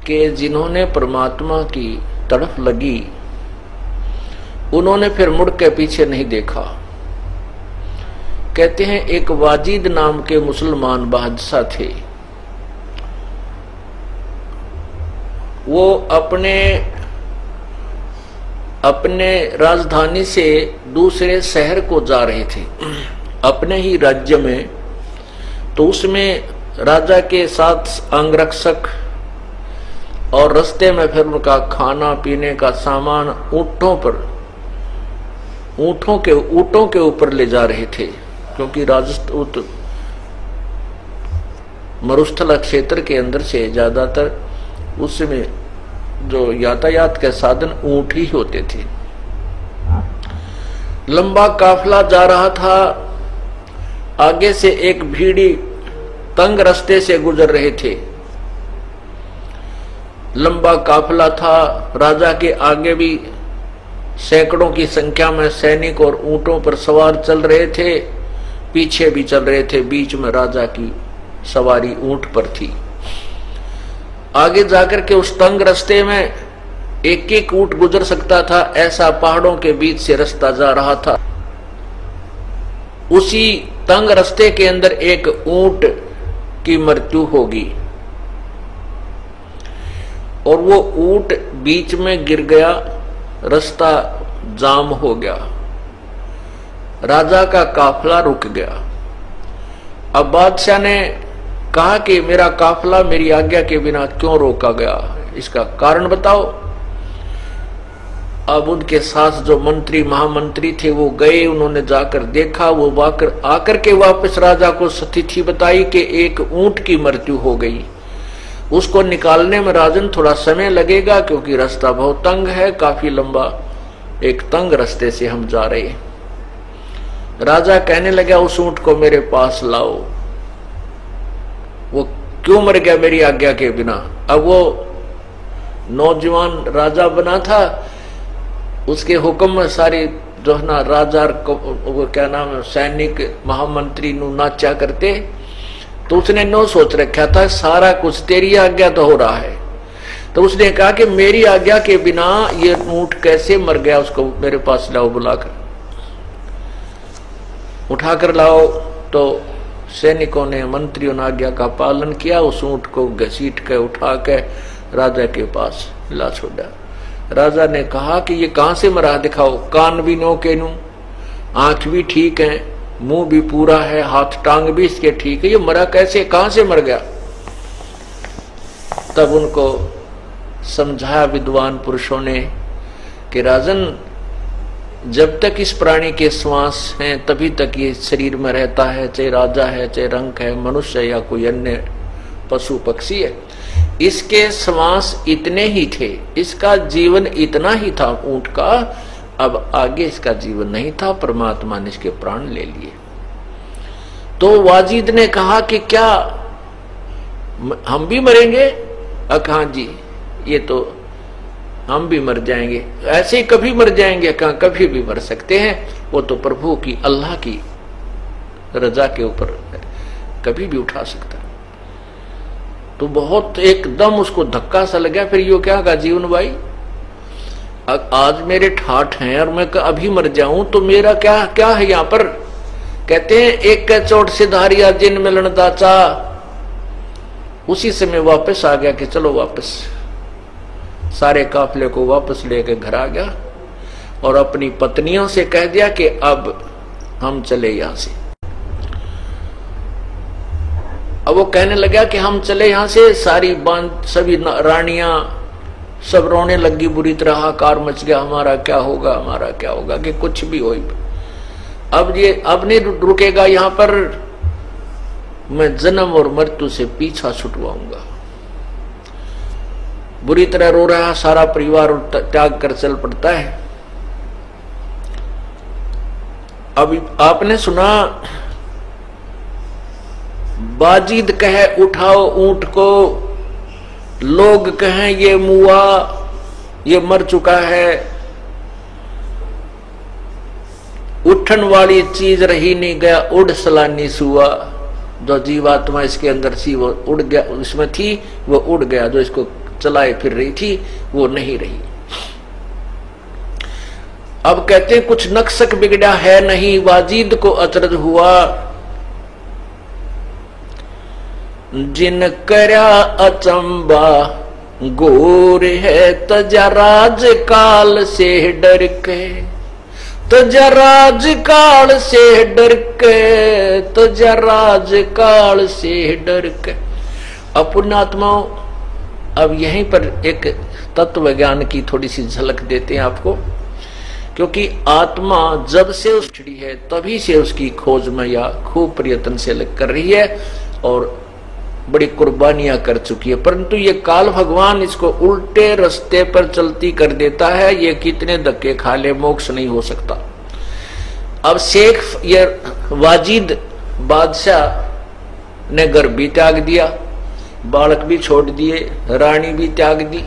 कि जिन्होंने परमात्मा की तरफ लगी उन्होंने फिर मुड़ के पीछे नहीं देखा। कहते हैं एक वाजिद नाम के मुसलमान बादशाह थे। वो अपने राजधानी से दूसरे शहर को जा रहे थे, अपने ही राज्य में। तो उसमें राजा के साथ अंगरक्षक और रास्ते में फिर उनका खाना पीने का सामान ऊंटों के ऊपर ले जा रहे थे, क्योंकि राजस्थान मरुस्थल क्षेत्र के अंदर से ज्यादातर उसमें जो यातायात के साधन ऊंट ही होते थे। लंबा काफिला जा रहा था। आगे से एक भीड़ी तंग रास्ते से गुजर रहे थे। लंबा काफिला था। राजा के आगे भी सैकड़ों की संख्या में सैनिक और ऊंटों पर सवार चल रहे थे, पीछे भी चल रहे थे। बीच में राजा की सवारी ऊंट पर थी। आगे जाकर के उस तंग रास्ते में एक एक ऊंट गुजर सकता था, ऐसा पहाड़ों के बीच से रास्ता जा रहा था। उसी तंग रास्ते के अंदर एक ऊंट की मृत्यु होगी और वो ऊंट बीच में गिर गया, रास्ता जाम हो गया, राजा का काफिला रुक गया। अब बादशाह ने कहा कि मेरा काफिला मेरी आज्ञा के बिना क्यों रोका गया, इसका कारण बताओ। अब उनके साथ जो मंत्री महामंत्री थे वो गए, उन्होंने जाकर देखा। वो आकर के वापस राजा को स्थिति बताई कि एक ऊंट की मृत्यु हो गई, उसको निकालने में राजन थोड़ा समय लगेगा, क्योंकि रास्ता बहुत तंग है, काफी लंबा एक तंग रास्ते से हम जा रहे हैं। राजा कहने लगा उस ऊंट को मेरे पास लाओ, वो क्यों मर गया मेरी आज्ञा के बिना। अब वो नौजवान राजा बना था, उसके हुक्म में सारे जो है ना राजा वो क्या नाम है सैनिक महामंत्री नु नाचा करते। तो उसने नो सोच रखा था सारा कुछ तेरी आज्ञा तो हो रहा है। तो उसने कहा कि मेरी आज्ञा के बिना ये ऊंट कैसे मर गया, उसको मेरे पास लाओ, बुलाकर उठाकर लाओ। तो सैनिकों ने मंत्रियों ने आज्ञा का पालन किया, उस ऊंट को घसीट के उठा के राजा के पास ला छोड़ा। राजा ने कहा कि ये कहां से मरा, दिखाओ। कान भी नो के नू, आंख भी ठीक है, मुंह भी पूरा है, हाथ टांग भी इसके ठीक है, ये मरा कैसे, कहां से मर गया। तब उनको समझाया विद्वान पुरुषों ने कि राजन, जब तक इस प्राणी के श्वास हैं तभी तक ये शरीर में रहता है, चाहे राजा है, चाहे रंक है, मनुष्य या कोई अन्य पशु पक्षी है। इसके श्वास इतने ही थे, इसका जीवन इतना ही था ऊंट का, अब आगे इसका जीवन नहीं था, परमात्मा ने इसके प्राण ले लिए। तो वाजिद ने कहा कि क्या हम भी मरेंगे? हाँ जी, ये तो हम भी मर जाएंगे। ऐसे ही कभी मर जाएंगे? कहाँ कभी भी मर सकते हैं, वो तो प्रभु की अल्लाह की रजा के ऊपर कभी भी उठा सकता है। तो बहुत एकदम उसको धक्का सा लगा। फिर यो क्या कहा, जीवन भाई आज मेरे ठाठ हैं और मैं अभी मर जाऊं तो मेरा क्या क्या है यहाँ पर। कहते हैं एक के चोट से धारिया जिन मिलन दाचा। उसी समय वापस आ गया कि चलो वापस, सारे काफिले को वापस लेके घर आ गया और अपनी पत्नियों से कह दिया कि अब हम चले यहां से। अब वो कहने लगा कि हम चले यहां से, सारी बांध सभी रानियां सब रोने लगी, बुरी तरह हाकार मच गया, हमारा क्या होगा, हमारा क्या होगा, कि कुछ भी हो, अब ये अब नहीं रुकेगा यहाँ पर, मैं जन्म और मृत्यु से पीछा छुटवाऊंगा। बुरी तरह रो रहा सारा परिवार त्याग कर चल पड़ता है। अभी आपने सुना बाजिद कहे उठाओ ऊंट को, लोग कहें ये मुआ, ये मर चुका है, उठन वाली चीज रही नहीं गया, उड़ सलानी सुआ। जो जीवात्मा इसके अंदर थी वो उड़ गया, उसमें थी वो उड़ गया, जो इसको चलाए फिर रही थी वो नहीं रही। अब कहते हैं कुछ नक्शक बिगड़ा है नहीं, वाजिद को अचरज हुआ, जिन करया अचंबा गोर है तजा राज काल से डर के, तजा राज काल से डर के, तजा राज काल से डर के। अब पुण्यात्माओं, अब यहीं पर एक तत्व ज्ञान की थोड़ी सी झलक देते हैं आपको, क्योंकि आत्मा जब से उस छिड़ी है तभी से उसकी खोज में या खूब प्रयत्न से लग कर रही है और बड़ी कुर्बानियां कर चुकी है, परंतु ये काल भगवान इसको उल्टे रास्ते पर चलती कर देता है। ये कितने धक्के खा ले मोक्ष नहीं हो सकता। अब शेख ये वाजिद बादशाह ने घर भी त्याग दिया, बालक भी छोड़ दिए, रानी भी त्याग दी।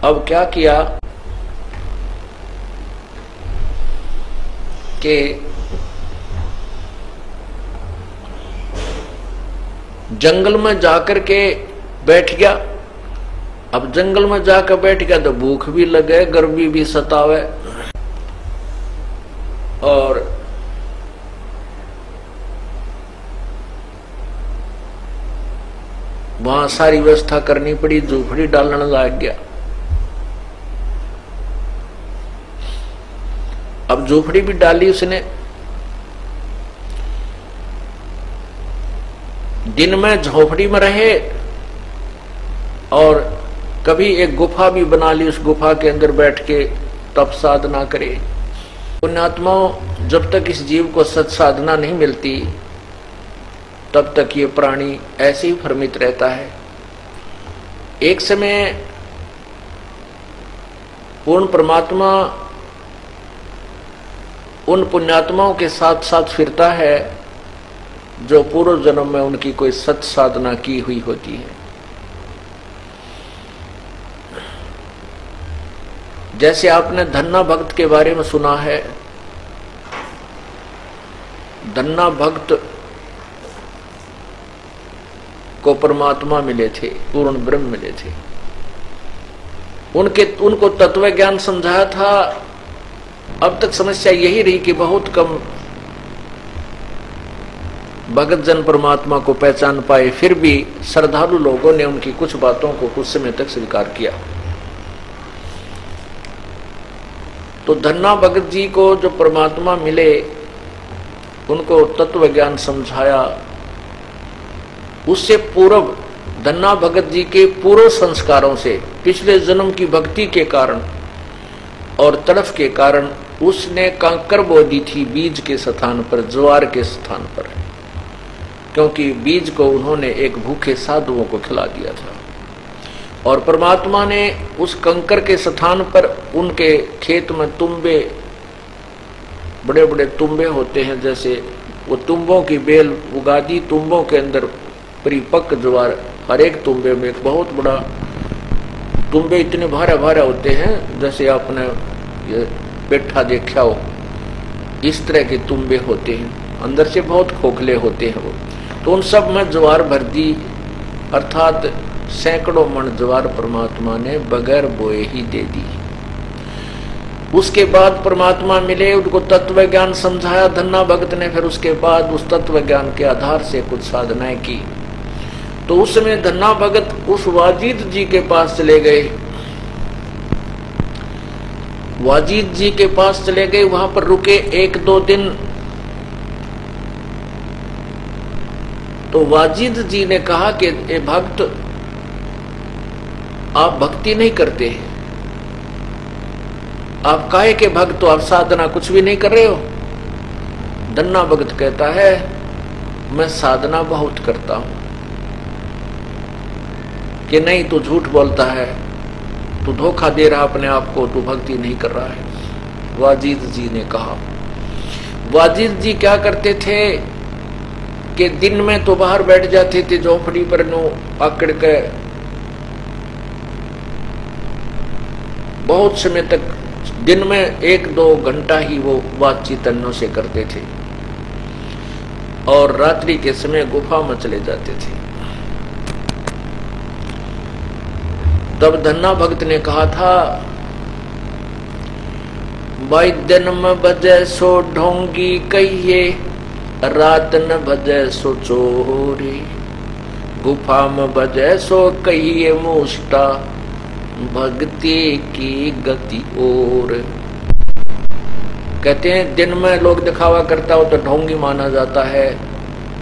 अब क्या किया कि जंगल में जाकर के बैठ गया। अब जंगल में जाकर बैठ गया तो भूख भी लगे, गर्मी भी सतावे और वहां सारी व्यवस्था करनी पड़ी, झूपड़ी डालने लग गया। अब झूपड़ी भी डाली उसने। दिन में झोपड़ी में रहे और कभी एक गुफा भी बना ली, उस गुफा के अंदर बैठ के तप साधना करे। पुण्यात्माओं, जब तक इस जीव को सत साधना नहीं मिलती तब तक ये प्राणी ऐसे ही भ्रमित रहता है। एक समय पूर्ण परमात्मा उन पुण्यात्माओं के साथ साथ फिरता है जो पूर्व जन्म में उनकी कोई सत साधना की हुई होती है। जैसे आपने धन्ना भक्त के बारे में सुना है। धन्ना भक्त को परमात्मा मिले थे, पूर्ण ब्रह्म मिले थे। उनको तत्व ज्ञान समझाया था। अब तक समस्या यही रही कि बहुत कम भगत जन परमात्मा को पहचान पाए, फिर भी श्रद्धालु लोगों ने उनकी कुछ बातों को कुछ समय तक स्वीकार किया। तो धन्ना भगत जी को जो परमात्मा मिले, उनको तत्व ज्ञान समझाया। उससे पूर्व धन्ना भगत जी के पूर्व संस्कारों से, पिछले जन्म की भक्ति के कारण और तड़फ के कारण उसने कंकर बो दी थी बीज के स्थान पर, ज्वार के स्थान पर, क्योंकि बीज को उन्होंने एक भूखे साधुओं को खिला दिया था। और परमात्मा ने उस कंकर के स्थान पर उनके खेत में तुम्बे, बड़े बड़े तुम्बे होते हैं, जैसे वो तुंबों की बेल उगा दी। तुंबों के अंदर परिपक्व ज्वार, हर एक तुम्बे में एक बहुत बड़ा, तुम्बे इतने भारे भारे होते हैं जैसे आपने ये पेठा देखा हो, इस तरह के तुम्बे होते हैं, अंदर से बहुत खोखले होते हैं वो। तो उन सब में ज्वार भर दी, अर्थात सैकड़ों मन ज्वार परमात्मा ने बगैर बोए ही दे दी। उसके बाद परमात्मा मिले, उनको तत्व ज्ञान समझाया धन्ना भगत ने। फिर उसके बाद उस तत्व ज्ञान के आधार से कुछ साधनाएं की। तो उस समय धन्ना भगत उस वाजिद जी के पास चले गए। वाजिद जी के पास चले गए, वहां पर रुके 1-2 दिन। तो वाजिद जी ने कहा कि ए भक्त, आप भक्ति नहीं करते, आप काहे के भक्त हो, आप साधना कुछ भी नहीं कर रहे हो। धन्ना भगत कहता है, मैं साधना बहुत करता हूं। कि नहीं, तू झूठ बोलता है, तू धोखा दे रहा अपने आप को, तू भक्ति नहीं कर रहा है। वाजिद जी ने कहा। वाजिद जी क्या करते थे कि दिन में तो बाहर बैठ जाते थे झोपड़ी पर, नो आकड़ के बहुत समय तक, दिन में 1-2 घंटा ही वो बातचीत अन्यों से करते थे और रात्रि के समय गुफा में चले जाते थे। तब धन्ना भक्त ने कहा था, भाई दिन में बजे सो ढोंगी कहिए, रात न बजे सो चोरी, गुफा में बजे सो कहिए मुष्टा, भक्ति की गति और। कहते हैं दिन में लोग दिखावा करता हो तो ढोंगी माना जाता है,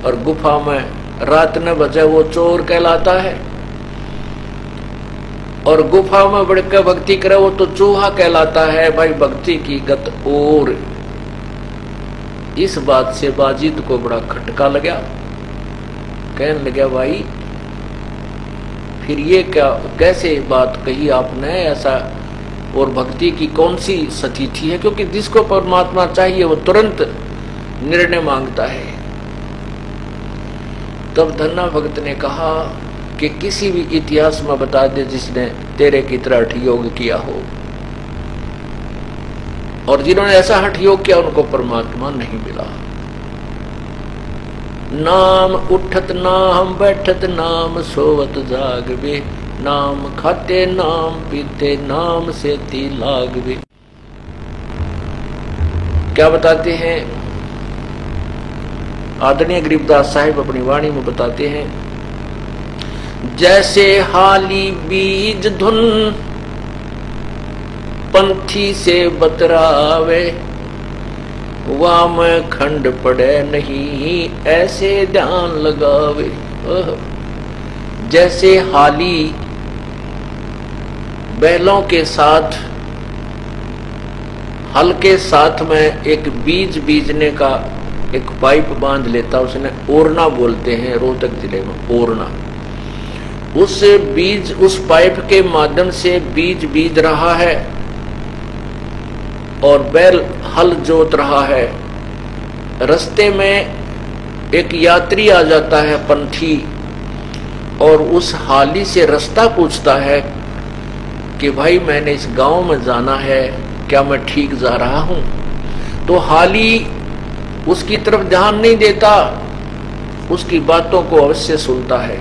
और गुफा में रात न बजे वो चोर कहलाता है, और गुफा में बढ़कर भक्ति करे वो तो चूहा कहलाता है। भाई भक्ति की गत और। इस बात से बाजिद को बड़ा खटका लगा, कहने लगा भाई फिर ये क्या, कैसे बात कही आपने ऐसा, और भक्ति की कौन सी स्थिति है, क्योंकि जिसको परमात्मा चाहिए वो तुरंत निर्णय मांगता है। तब धन्ना भक्त ने कहा कि किसी भी इतिहास में बता दे जिसने तेरे की तरह हठ योग किया हो, और जिन्होंने ऐसा हठ योग किया उनको परमात्मा नहीं मिला। नाम उठत नाम बैठत नाम सोवत जागवे, नाम खाते नाम पीते नाम से ती लागवे। क्या बताते हैं आदरणीय गरीबदास साहिब अपनी वाणी में बताते हैं, जैसे हाली बीज धुन पंथी से बतरावे, वाम खंड पड़े नहीं ऐसे ध्यान लगावे। जैसे हाली बैलों के साथ हल के साथ में एक बीज बीजने का एक पाइप बांध लेता, उसने ओरना बोलते हैं रोहतक जिले में, ओरना। उस बीज उस पाइप के माध्यम से बीज बीज रहा है और बैल हल जोत रहा है। रास्ते में एक यात्री आ जाता है पंथी, और उस हाली से रास्ता पूछता है कि भाई मैंने इस गांव में जाना है, क्या मैं ठीक जा रहा हूं? तो हाली उसकी तरफ ध्यान नहीं देता, उसकी बातों को अवश्य सुनता है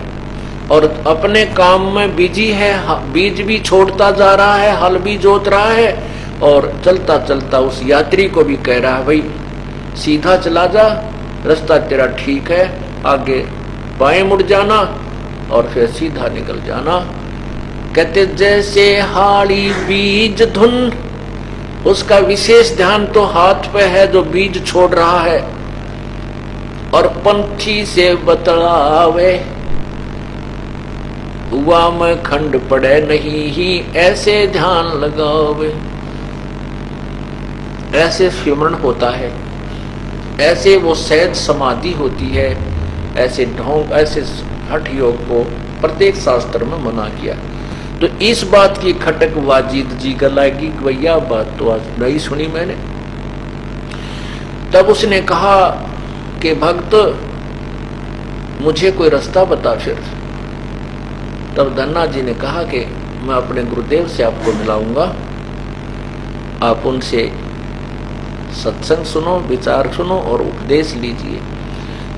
और अपने काम में बिजी है। बीज भी छोड़ता जा रहा है, हल भी जोत रहा है, और चलता चलता उस यात्री को भी कह रहा है भाई सीधा चला जा, रास्ता तेरा ठीक है, आगे बाएं मुड़ जाना और फिर सीधा निकल जाना। कहते जैसे हाड़ी बीज धुन, उसका विशेष ध्यान तो हाथ पे है जो बीज छोड़ रहा है, और पंथी से बतलावे, हुआ में खंड पड़े नहीं ही ऐसे ध्यान लगावे। ऐसे स्मरण होता है, ऐसे वो सहज समाधि होती है, ऐसे ढोंग ऐसे हठ योग को प्रत्येक शास्त्र में मना किया। तो इस बात की खटक वाजिद जी का लगी, भैया बात तो आज नहीं सुनी मैंने। तब उसने कहा कि भक्त मुझे कोई रास्ता बता फिर। तब धन्ना जी ने कहा कि मैं अपने गुरुदेव से आपको मिलाऊंगा, आप उनसे सत्संग सुनो, विचार सुनो और उपदेश लीजिए।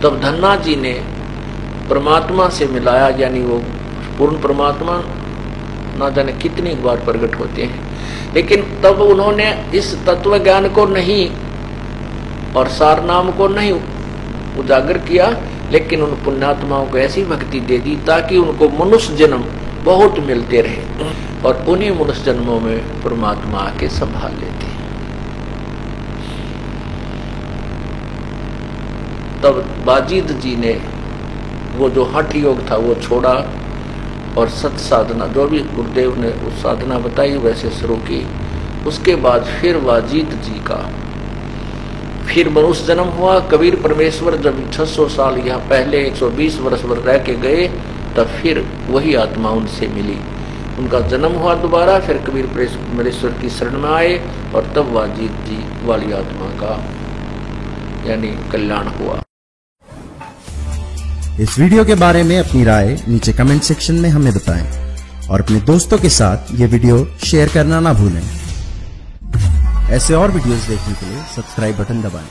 तब धन्ना जी ने परमात्मा से मिलाया, यानी वो पूर्ण परमात्मा ना जाने कितनी बार प्रकट होते हैं, लेकिन तब उन्होंने इस तत्व ज्ञान को नहीं और सारनाम को नहीं उजागर किया, लेकिन उन पुण्यात्माओं को ऐसी भक्ति दे दी ताकि उनको मनुष्य जन्म बहुत मिलते रहे, और उन्हीं मनुष्य जन्मों में परमात्मा आके संभाल लेते हैं। तब बाजिद जी ने वो जो हठ योग था वो छोड़ा, और सत साधना जो भी गुरुदेव ने उस साधना बताई वैसे शुरू की। उसके बाद फिर वाजिद जी का फिर मनुष्य जन्म हुआ। कबीर परमेश्वर जब 600 साल यहाँ पहले 120 वर्ष भर रह के गए, तब फिर वही आत्मा उनसे मिली, उनका जन्म हुआ दोबारा। फिर कबीर परमेश्वर की शरण में आए, और तब वाजिद जी वाली आत्मा का यानी कल्याण हुआ। इस वीडियो के बारे में अपनी राय नीचे कमेंट सेक्शन में हमें बताएं, और अपने दोस्तों के साथ ये वीडियो शेयर करना ना भूलें। ऐसे और वीडियोस देखने के लिए सब्सक्राइब बटन दबाएं।